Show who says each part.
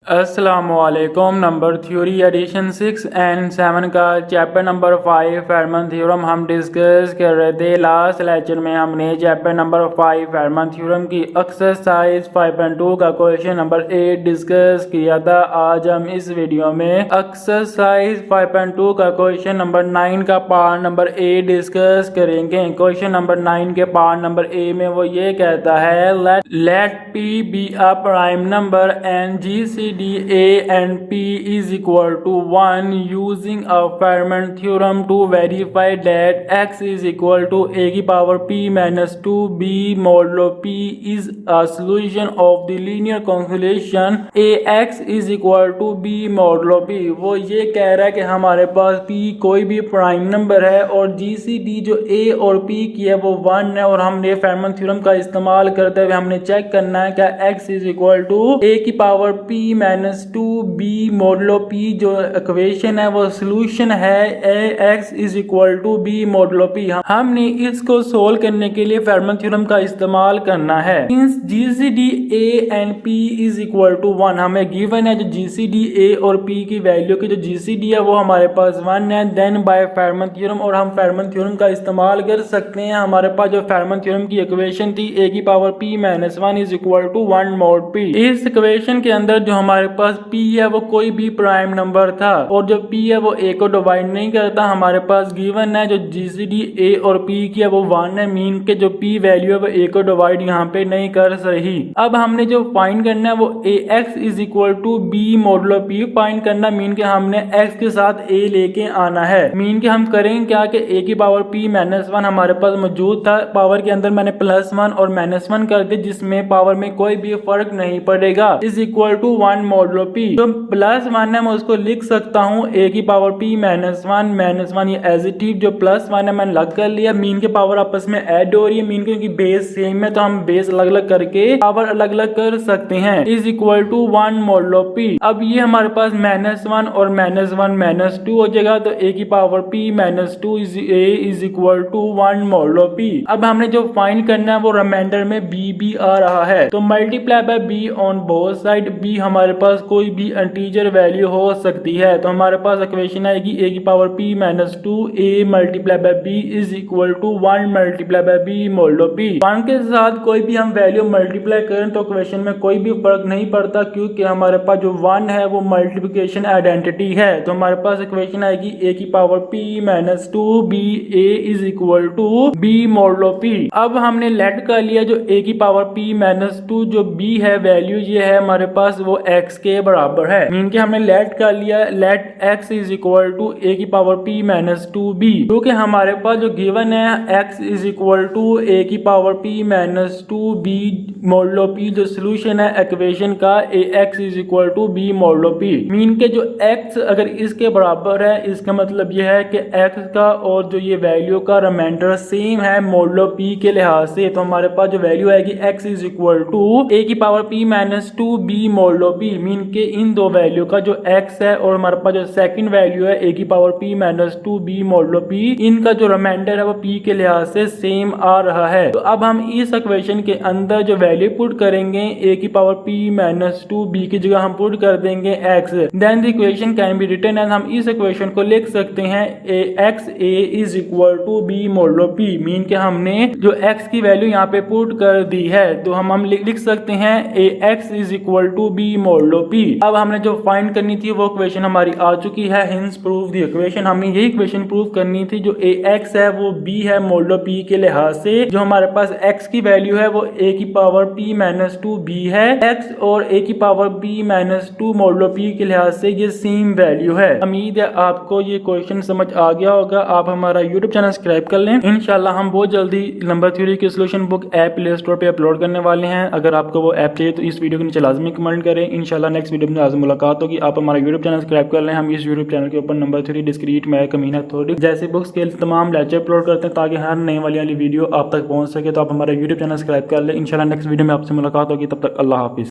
Speaker 1: अस्सलामुअलैकुम। Number theory addition 6 and 7 का chapter number 5 फेरमन theorem हम डिस्कस कर रहे थे। लास्ट लेक्चर में हमने चैप्टर नंबर 5 फेरमन थ्योरम की एक्सरसाइज 5.2 का क्वेश्चन नंबर 8 डिस्कस किया था। आज हम इस वीडियो में एक्सरसाइज 5.2 का क्वेश्चन नंबर 9 का पार्ट नंबर 8 डिस्कस करेंगे। क्वेश्चन नंबर 9 के पार्ट नंबर ए में वो ये कहता है let P be a prime number and GCD A and P is equal to 1 using a Feynman theorem to verify that x is equal to a की power p minus 2b modulo p is a solution of the linear constellation ax is equal to b modulo p। वो ये कह रहा है कि हमारे पास p कोई भी प्राइम नंबर है और GCD जो a और p की है वो 1 है और हमने फेरमन थ्योरम का इस्तेमाल करते हुए हमने चेक करना है क्या x is equal to a की power p minus 2b modulo p जो इक्वेशन है वो सोल्यूशन है ax is equal to b modulo p। हमने इसको सोल्व करने के लिए फेरमन थ्योरम का इस्तेमाल करना है। Since GCD A and P is equal to 1 हमें गिवन है जो GCD A और P की वैल्यू की जो GCD है वो हमारे पास 1 है। देन बाय फेरमन थ्योरम और हम फेरमन थ्योरम का इस्तेमाल कर सकते हैं। हमारे पास जो फेरमन थ्योरम की इक्वेशन थी a की power p minus 1 is equal to 1 mod p। इस इक्वेशन के अंदर जो हमारे पास p है वो कोई भी प्राइम नंबर था और जो p है वो a को डिवाइड नहीं करता। हमारे पास गिवन है जो GCD A और p की है वो 1 है, मीन के जो p वैल्यू है वो a को डिवाइड यहाँ पे नहीं कर रही। अब हमने जो फाइंड करना है वो ax is equal to b modulo p find करना, मीन के हमने x के साथ a लेके आना है। मीन के हम करेंगे क्या कि a की पावर p माइनस 1 हमारे पास मौजूद था, पावर के अंदर मैंने +1 और -1 कर दिया जिसमें पावर में कोई भी फर्क नहीं पड़ेगा। Is equal to 1 modulo p। जो +1 है मैं उसको लिख सकता हूँ a की पावर p -1 ये एज इट इज जो +1 है मैंने अलग कर लिया। मीन के पावर आपस में ऐड हो रही है, मीन क्योंकि बेस सेम है तो हम बेस अलग अलग करके पावर अलग अलग कर सकते हैं। Is equal to 1 modulo p। अब ये हमारे पास -1 और -1 -2 हो जाएगा तो a की power p -2 is equal to 1 modulo p। अब हमने जो फाइंड करना है वो रिमाइंडर में b आ रहा है तो multiply by b on both side. b हमारे पास कोई भी इंटीजर वैल्यू हो सकती है तो हमारे पास इक्वेशन आएगी a की power p -2 a multiply by b is equal to 1 multiply by b modulo p। 1 के साथ कोई भी हम वैल्यू मल्टीप्लाई करें तो इक्वेशन में कोई भी फर्क नहीं पड़ता क्योंकि हमारे पास जो 1 है वो मल्टीप्लिकेशन आइडेंटिटी है। तो हमारे पास इक्वेशन आएगी a की power p -2 b a is equal to b modulo p। अब हमने लेट कर लिया जो a की पावर p -2 जो b है वैल्यू ये है हमारे पास वो x के बराबर है, मीन के हमने लेट कर लिया let x is equal to a की पावर p -2b। क्योंकि हमारे पास जो गिवन है x is equal to a की power p -2b modulo p जो सोल्यूशन है इक्वेशन का ax is equal to b modulo p। Mean के जो x अगर इसके बराबर है इसका मतलब ये है कि x का और जो ये वैल्यू का रिमाइंडर सेम है मॉडुलो p के लिहाज से। तो हमारे पास जो वैल्यू आएगी x is equal to a की power p -2b modulo p। Mean के इन दो वैल्यू का जो x है और हमारे पास जो सेकंड वैल्यू है a की power p -2b modulo p, इनका जो रिमाइंडर है वो p के लिहाज से सेम आ रहा है। तो अब हम इस इक्वेशन के अंदर जो वैल्यू पुट करेंगे a की पावर p -2b की जगह हम पुट कर देंगे x। Then the equation can be written as हम इस इक्वेशन को लिख सकते हैं x a is equal to b modulo p। Mean के हमने जो x की वैल्यू यहाँ पे पुट कर दी है तो हम लिख सकते हैं ax is equal to b modulo p। अब हमने जो फाइंड करनी थी वो इक्वेशन हमारी आ चुकी है, हिंस प्रूव द इक्वेशन। हमने यही इक्वेशन प्रूव करनी थी जो ax है वो b है मॉडुलो p के लिहाज से। जो हमारे पास x की वैल्यू है वो a की पावर p -2b है, x और a की पावर p -2 मॉडुलो p के लिहाज से ये सेम वैल्यू है। उम्मीद है आपको ये क्वेश्चन समझ आ गया होगा। आप हमारा यूट्यूब चैनल सब्सक्राइब कर लें। इंशाल्लाह हम बहुत जल्दी नंबर थ्योरी की solution book app play store पे अपलोड करने वाले हैं। अगर आपको वो ऐप चाहिए तो इस वीडियो के नीचे लाजमी कमेंट करें। इंशाल्लाह नेक्स्ट वीडियो में आज मुलाकात होगी। आप हमारा यूट्यूब चैनल सब्सक्राइब कर लें। हम इस यूट्यूब चैनल के ऊपर नंबर 3 डिस्क्रीट मैथ कमीना थ्योरी जैसे बुक्स के तमाम लेक्चर अपलोड करते हैं ताकि हर नई वाली वीडियो आप तक पहुंच सके। तो आप हमारा यूट्यूब चैनल सब्सक्राइब कर लें। इंशाल्लाह नेक्स्ट वीडियो में आपसे मुलाकात होगी। तब तक अल्लाह हाफिज़।